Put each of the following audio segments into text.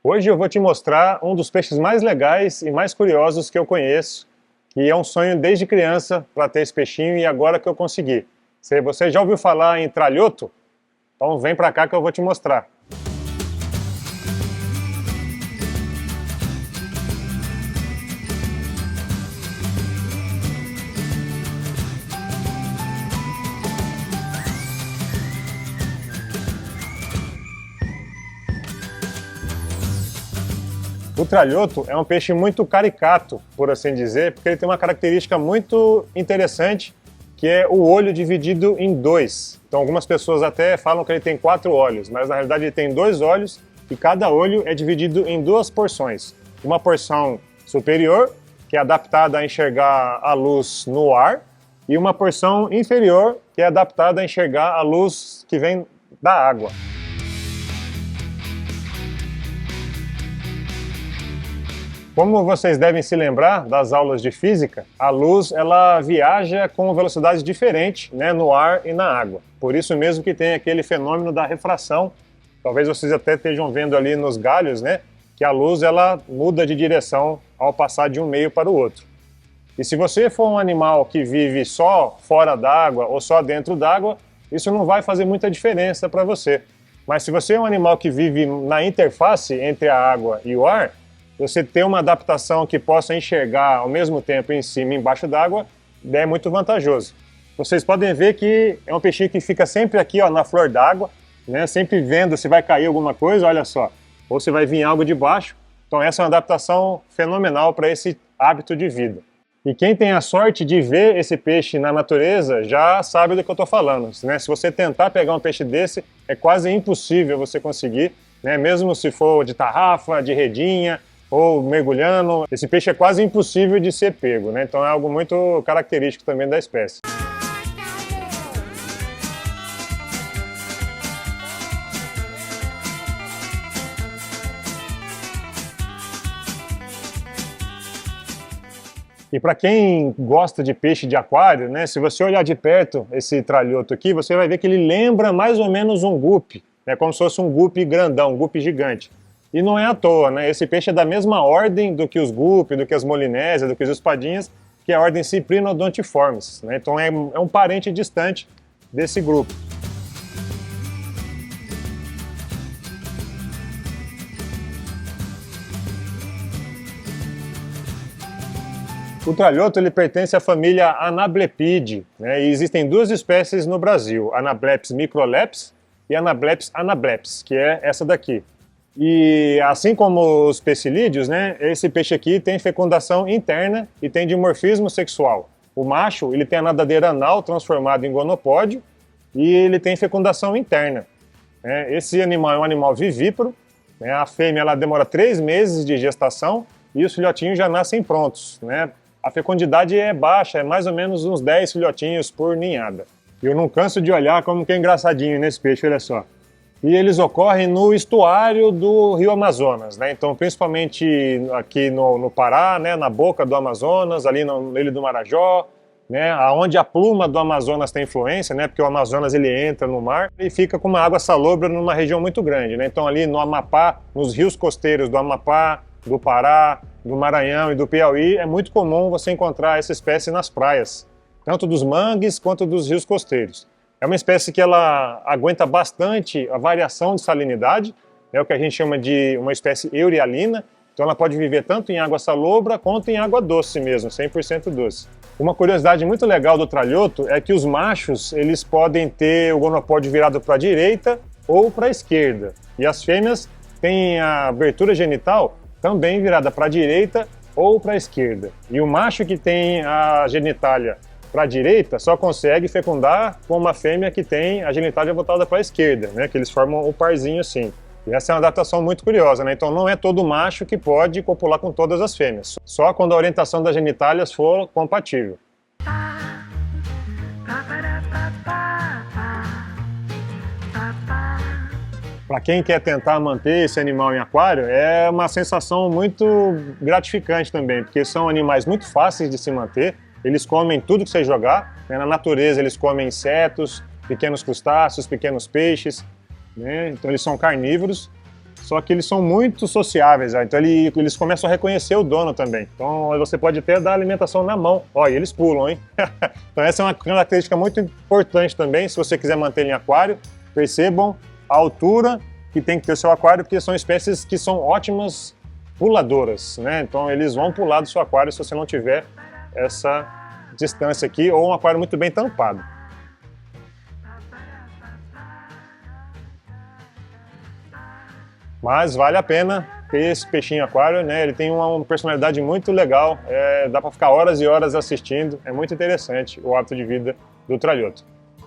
Hoje eu vou te mostrar um dos peixes mais legais e mais curiosos que eu conheço, que é um sonho desde criança para ter esse peixinho e agora que eu consegui. Você já ouviu falar em tralhoto? Então vem para cá que eu vou te mostrar. O tralhoto é um peixe muito caricato, por assim dizer, porque ele tem uma característica muito interessante, que é o olho dividido em dois. Então algumas pessoas até falam que ele tem 4 olhos, mas na realidade ele tem 2 olhos e cada olho é dividido em 2 porções. Uma porção superior, que é adaptada a enxergar a luz no ar, e uma porção inferior, que é adaptada a enxergar a luz que vem da água. Como vocês devem se lembrar das aulas de física, a luz ela viaja com velocidades diferentes, né, no ar e na água. Por isso mesmo que tem aquele fenômeno da refração. Talvez vocês até estejam vendo ali nos galhos, né, que a luz ela muda de direção ao passar de um meio para o outro. E se você for um animal que vive só fora d'água ou só dentro d'água, isso não vai fazer muita diferença para você. Mas se você é um animal que vive na interface entre a água e o ar, você ter uma adaptação que possa enxergar ao mesmo tempo em cima e embaixo d'água é muito vantajoso. Vocês podem ver que é um peixinho que fica sempre aqui, ó, na flor d'água, né, sempre vendo se vai cair alguma coisa, olha só, ou se vai vir algo de baixo. Então essa é uma adaptação fenomenal para esse hábito de vida. E quem tem a sorte de ver esse peixe na natureza já sabe do que eu estou falando, né? Se você tentar pegar um peixe desse, é quase impossível você conseguir, né? Mesmo se for de tarrafa, de redinha, ou mergulhando, esse peixe é quase impossível de ser pego, né? Então é algo muito característico também da espécie. E para quem gosta de peixe de aquário, né, se você olhar de perto esse tralhoto aqui, você vai ver que ele lembra mais ou menos um gupe, né, como se fosse um gupe grandão, um gupe gigante. E não é à toa, né? Esse peixe é da mesma ordem do que os gupe, do que as molinésias, do que as espadinhas, que é a ordem Cyprinodontiformes, né? Então é um parente distante desse grupo. O tralhoto ele pertence à família Anablepidae, né? E existem 2 espécies no Brasil, Anableps microleps e Anableps anableps, que é essa daqui. E assim como os pecilídeos, né, esse peixe aqui tem fecundação interna e tem dimorfismo sexual. O macho ele tem a nadadeira anal transformada em gonopódio e ele tem fecundação interna. Esse animal é um animal vivíparo, né, a fêmea ela demora 3 meses de gestação e os filhotinhos já nascem prontos, né? A fecundidade é baixa, é mais ou menos uns 10 filhotinhos por ninhada. E eu não canso de olhar como que é engraçadinho nesse peixe, olha só. E eles ocorrem no estuário do rio Amazonas, né? Então principalmente aqui no Pará, né? Na boca do Amazonas, ali na Ilha do Marajó, né? Onde a pluma do Amazonas tem influência, né? Porque o Amazonas ele entra no mar e fica com uma água salobra numa região muito grande, né? Então ali no Amapá, nos rios costeiros do Amapá, do Pará, do Maranhão e do Piauí, é muito comum você encontrar essa espécie nas praias, tanto dos mangues quanto dos rios costeiros. É uma espécie que ela aguenta bastante a variação de salinidade, é o que a gente chama de uma espécie eurialina, então ela pode viver tanto em água salobra quanto em água doce mesmo, 100% doce. Uma curiosidade muito legal do tralhoto é que os machos eles podem ter o gonopódio virado para a direita ou para a esquerda, e as fêmeas têm a abertura genital também virada para a direita ou para a esquerda. E o macho que tem a genitália para a direita só consegue fecundar com uma fêmea que tem a genitália voltada para a esquerda, né? Que eles formam um parzinho assim. E essa é uma adaptação muito curiosa, né? Então não é todo macho que pode copular com todas as fêmeas, só quando a orientação das genitálias for compatível. Para quem quer tentar manter esse animal em aquário, é uma sensação muito gratificante também, porque são animais muito fáceis de se manter. Eles comem tudo que você jogar, né? Na natureza eles comem insetos, pequenos crustáceos, pequenos peixes, né? Então eles são carnívoros. só que eles são muito sociáveis, então eles começam a reconhecer o dono também. Então você pode até dar alimentação na mão. Olha, eles pulam, hein? Então essa é uma característica muito importante também, se você quiser manter em aquário. Percebam a altura que tem que ter o seu aquário, porque são espécies que são ótimas puladoras, né? Então eles vão pular do seu aquário se você não tiver essa distância aqui, ou um aquário muito bem tampado. Mas vale a pena ter esse peixinho aquário, né? Ele tem uma personalidade muito legal, dá para ficar horas e horas assistindo, é muito interessante o hábito de vida do tralhoto.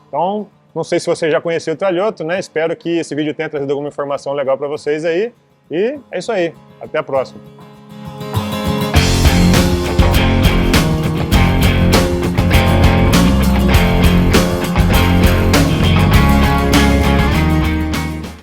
Então, não sei se você já conheceu o tralhoto, né? Espero que esse vídeo tenha trazido alguma informação legal para vocês aí. E é isso aí, até a próxima.